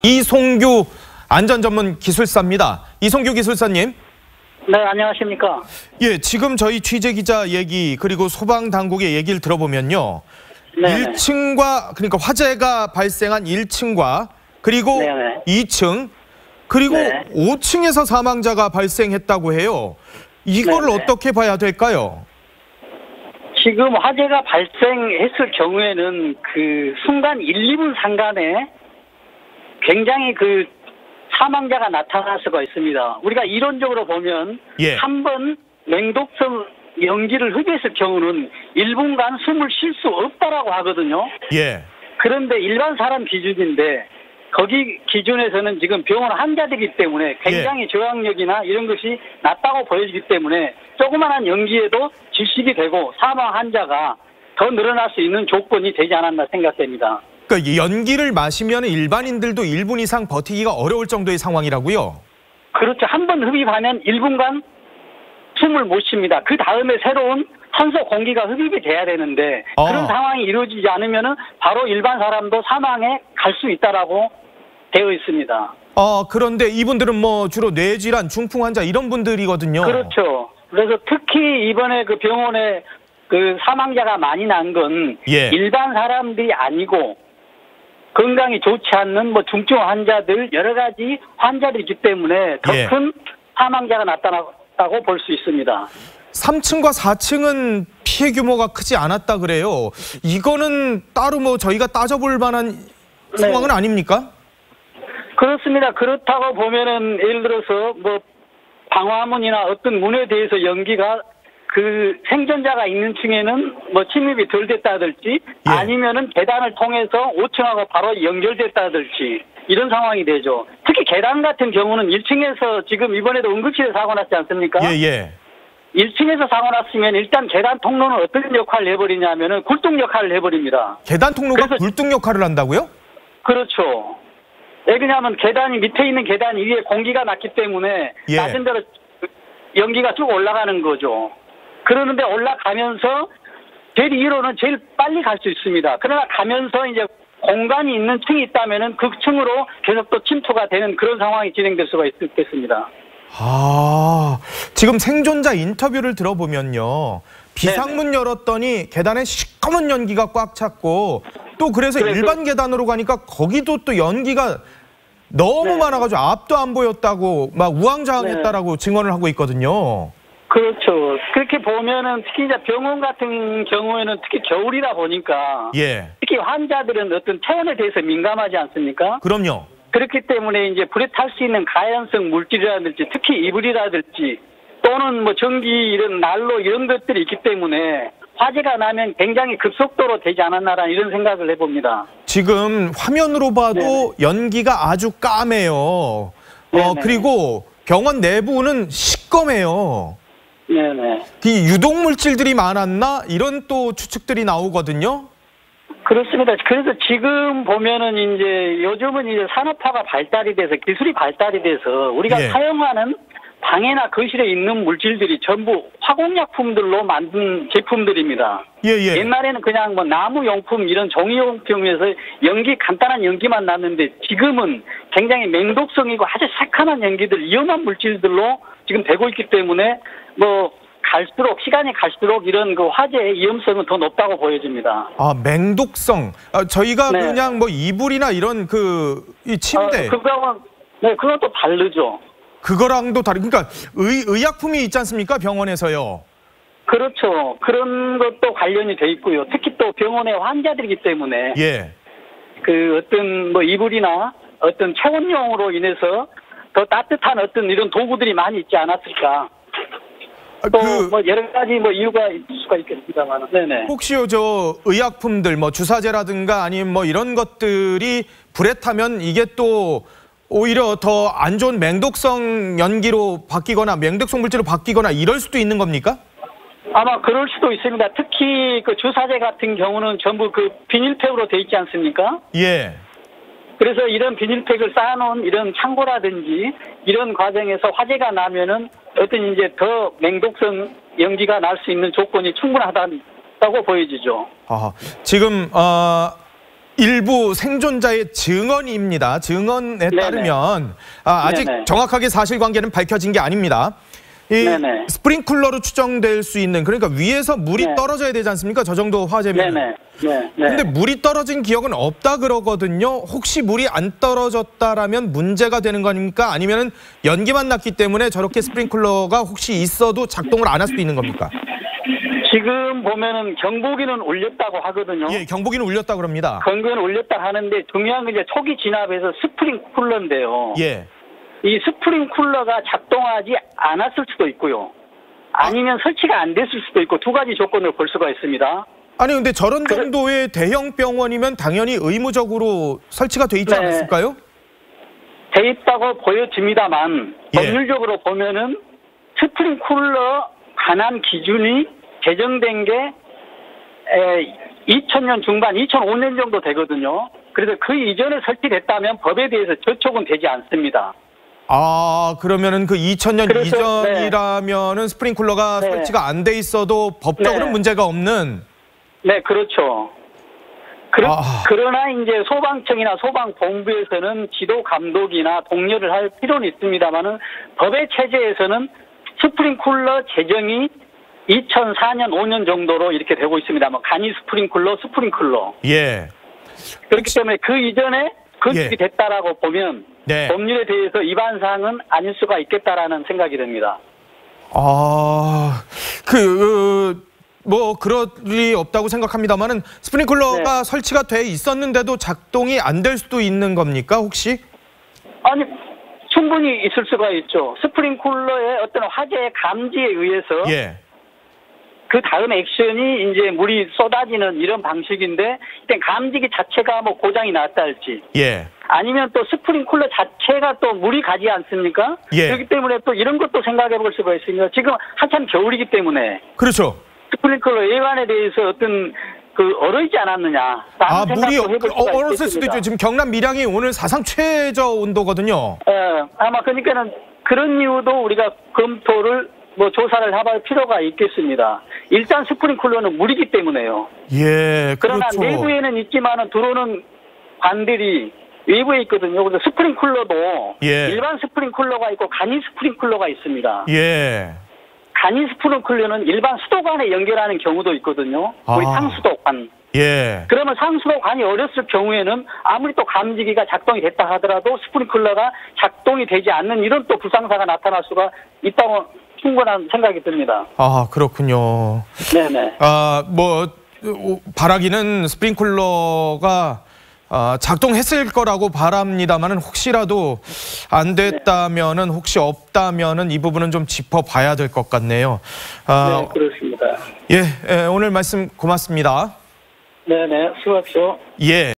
이송규 안전전문기술사입니다. 이송규 기술사님. 네, 안녕하십니까. 예, 지금 저희 취재기자 얘기 그리고 소방당국의 얘기를 들어보면요. 네네. 1층과 그러니까 화재가 발생한 1층과 그리고 네네. 2층 그리고 네. 5층에서 사망자가 발생했다고 해요. 이거를 네네. 어떻게 봐야 될까요? 지금 화재가 발생했을 경우에는 그 순간 1, 2분 상간에 굉장히 그 사망자가 나타날 수가 있습니다. 우리가 이론적으로 보면 예. 한 번 맹독성 연기를 흡입했을 경우는 1분간 숨을 쉴 수 없다라고 하거든요. 예. 그런데 일반 사람 기준인데 거기 기준에서는 지금 병원 환자들이기 때문에 굉장히 저항력이나 이런 것이 낮다고 보여지기 때문에 조그마한 연기에도 질식이 되고 사망 환자가 더 늘어날 수 있는 조건이 되지 않았나 생각됩니다. 그러니까 이 연기를 마시면 일반인들도 1분 이상 버티기가 어려울 정도의 상황이라고요? 그렇죠. 한 번 흡입하면 1분간 숨을 못 쉽니다. 그 다음에 새로운 산소 공기가 흡입이 돼야 되는데 그런 상황이 이루어지지 않으면 바로 일반 사람도 사망에 갈 수 있다라고 되어 있습니다. 그런데 이분들은 뭐 주로 뇌질환, 중풍 환자 이런 분들이거든요. 그렇죠. 그래서 특히 이번에 그 병원에 그 사망자가 많이 난 건 예. 일반 사람들이 아니고 건강이 좋지 않는 뭐 중증 환자들 여러 가지 환자들이 있기 때문에 더 큰 사망자가 나타났다고 볼 수 있습니다. 3층과 4층은 피해 규모가 크지 않았다 그래요. 이거는 따로 뭐 저희가 따져볼 만한 상황은 아닙니까? 그렇습니다. 그렇다고 보면은 예를 들어서 뭐 방화문이나 어떤 문에 대해서 연기가 그 생존자가 있는 층에는 뭐 침입이 덜 됐다든지 아니면은 계단을 통해서 5층하고 바로 연결됐다든지 이런 상황이 되죠. 특히 계단 같은 경우는 1층에서 지금 이번에도 응급실에 사고 났지 않습니까? 예. 1층에서 사고 났으면 일단 계단 통로는 어떤 역할을 해버리냐면은 굴뚝 역할을 해버립니다. 계단 통로가 굴뚝 역할을 한다고요? 그렇죠. 왜냐하면 계단이 밑에 있는 계단 위에 공기가 났기 때문에 낮은 데로 연기가 쭉 올라가는 거죠. 그러는데 올라가면서 제일 위로는 제일 빨리 갈 수 있습니다. 그러나 가면서 이제 공간이 있는 층이 있다면은 그 층으로 계속 또 침투가 되는 그런 상황이 진행될 수가 있겠습니다. 지금 생존자 인터뷰를 들어보면요. 비상문 열었더니 계단에 시꺼먼 연기가 꽉 찼고 또 그래서 일반 계단으로 가니까 거기도 또 연기가 너무 많아가지고 앞도 안 보였다고 막 우왕좌왕했다라고 증언을 하고 있거든요. 그렇죠. 그렇게 보면은 특히 이제 병원 같은 경우에는 특히 겨울이다 보니까 특히 환자들은 어떤 체온에 대해서 민감하지 않습니까? 그럼요. 그렇기 때문에 이제 불에 탈 수 있는 가연성 물질이라든지 특히 이불이라든지 또는 뭐 전기 이런 난로 이런 것들이 있기 때문에 화재가 나면 굉장히 급속도로 되지 않았나라는 이런 생각을 해봅니다. 지금 화면으로 봐도 연기가 아주 까매요. 그리고 병원 내부는 시꺼매요. 이 유독 물질들이 많았나 이런 또 추측들이 나오거든요. 그렇습니다. 그래서 지금 보면은 이제 요즘은 이제 산업화가 발달이 돼서 기술이 발달이 돼서 우리가 사용하는 방에나 거실에 있는 물질들이 전부 화공약품들로 만든 제품들입니다. 옛날에는 그냥 뭐 나무용품 이런 종이용품에서 간단한 연기만 났는데 지금은 굉장히 맹독성이고 아주 새카만 연기들, 위험한 물질들로 지금 되고 있기 때문에 뭐 시간이 갈수록 이런 그 화재의 위험성은 더 높다고 보여집니다. 맹독성. 저희가 그냥 뭐 이불이나 이런 이 침대. 그것도 다르죠. 그거랑도 그러니까 의약품이 있지 않습니까? 병원에서요. 그렇죠. 그런 것도 관련이 돼 있고요. 특히 또 병원의 환자들이기 때문에 그 어떤 뭐 이불이나 어떤 체온용으로 인해서 더 따뜻한 어떤 이런 도구들이 많이 있지 않았을까. 또 뭐 여러 가지 뭐 이유가 있을 수가 있겠습니다만. 혹시요 저 의약품들 뭐 주사제라든가 아니면 뭐 이런 것들이 불에 타면 이게 또 오히려 더 안 좋은 맹독성 연기로 바뀌거나 맹독성 물질로 바뀌거나 이럴 수도 있는 겁니까? 아마 그럴 수도 있습니다. 특히 그 주사제 같은 경우는 전부 그 비닐팩으로 돼 있지 않습니까? 그래서 이런 비닐팩을 쌓아놓은 이런 창고라든지 이런 과정에서 화재가 나면은 어떤 이제 더 맹독성 연기가 날 수 있는 조건이 충분하다고 보여지죠. 지금 일부 생존자의 증언입니다. 증언에 네네. 따르면 아직 네네. 정확하게 사실관계는 밝혀진 게 아닙니다. 이 네네. 스프링클러로 추정될 수 있는, 그러니까 위에서 물이 네. 떨어져야 되지 않습니까? 저 정도 화재면. 네네. 네. 근데 물이 떨어진 기억은 없다 그러거든요. 혹시 물이 안 떨어졌다라면 문제가 되는 거 아닙니까? 아니면은 연기만 났기 때문에 저렇게 스프링클러가 혹시 있어도 작동을 안 할 수도 있는 겁니까? 지금 보면은 경보기는 울렸다고 하거든요. 예, 경보기는 울렸다 그럽니다. 경보기는 울렸다 하는데 중요한 건 이제 초기 진압에서 스프링 쿨러인데요. 예. 이 스프링 쿨러가 작동하지 않았을 수도 있고요. 아니면 설치가 안 됐을 수도 있고 두 가지 조건을 볼 수가 있습니다. 아니 근데 저런 정도의 대형 병원이면 당연히 의무적으로 설치가 돼 있지 네. 않았을까요? 돼 있다고 보여집니다만 예. 법률적으로 보면은 스프링 쿨러 관한 기준이 제정된 게 2000년 중반, 2005년 정도 되거든요. 그래서 그 이전에 설치됐다면 법에 대해서 저촉은 되지 않습니다. 아, 그러면은 그 2000년 그래서, 이전이라면은 스프링클러가 네. 설치가 안 돼 있어도 법적으로는 네. 문제가 없는. 네, 그렇죠. 아. 그러나 이제 소방청이나 소방본부에서는 지도 감독이나 독려를 할 필요는 있습니다만은 법의 체제에서는 스프링쿨러 제정이 2004년, 5년 정도로 이렇게 되고 있습니다. 뭐 간이 스프링쿨러. 예. 그렇기 때문에 그 이전에 건축이 예. 됐다라고 보면 네. 법률에 대해서 위반 사항은 아닐 수가 있겠다라는 생각이 듭니다. 아, 뭐 그럴 리 없다고 생각합니다만은 스프링클러가 네. 설치가 돼 있었는데도 작동이 안 될 수도 있는 겁니까, 혹시? 아니, 충분히 있을 수가 있죠. 스프링쿨러의 어떤 화재 감지에 의해서 예. 그 다음 액션이 이제 물이 쏟아지는 이런 방식인데 일단 감지기 자체가 뭐 고장이 났다 할지 예. 아니면 또 스프링쿨러 자체가 또 물이 가지 않습니까? 예. 그렇기 때문에 또 이런 것도 생각해 볼 수가 있습니다. 지금 한참 겨울이기 때문에 그렇죠. 스프링클러 예관에 대해서 어떤 그 얼어있지 않았느냐. 아, 물이 얼었을 수도 있죠. 지금 경남 밀양이 오늘 사상 최저 온도거든요. 아마 그러니까는 그런 이유도 우리가 검토를 뭐 조사를 해볼 필요가 있겠습니다. 일단 스프링클러는 물이기 때문에요. 예, 그러나 그렇죠. 내부에는 있지만은 들어오는 관들이 외부에 있거든요. 그래서 스프링클러도 예. 일반 스프링클러가 있고 간이 스프링클러가 있습니다. 예. 간이 스프링클러는 일반 수도관에 연결하는 경우도 있거든요. 우리 아. 상수도관. 예. 그러면 상수도관이 어렸을 경우에는 아무리 또 감지기가 작동이 됐다 하더라도 스프링클러가 작동이 되지 않는 이런 또 불상사가 나타날 수가 있다고 충분한 생각이 듭니다. 아, 그렇군요. 네네. 아, 뭐 바라기는 스프링클러가 작동했을 거라고 바랍니다만은 혹시라도 안 됐다면은 혹시 없다면은 이 부분은 좀 짚어봐야 될 것 같네요. 네, 그렇습니다. 예, 오늘 말씀 고맙습니다. 네네, 수고하십시오. 예.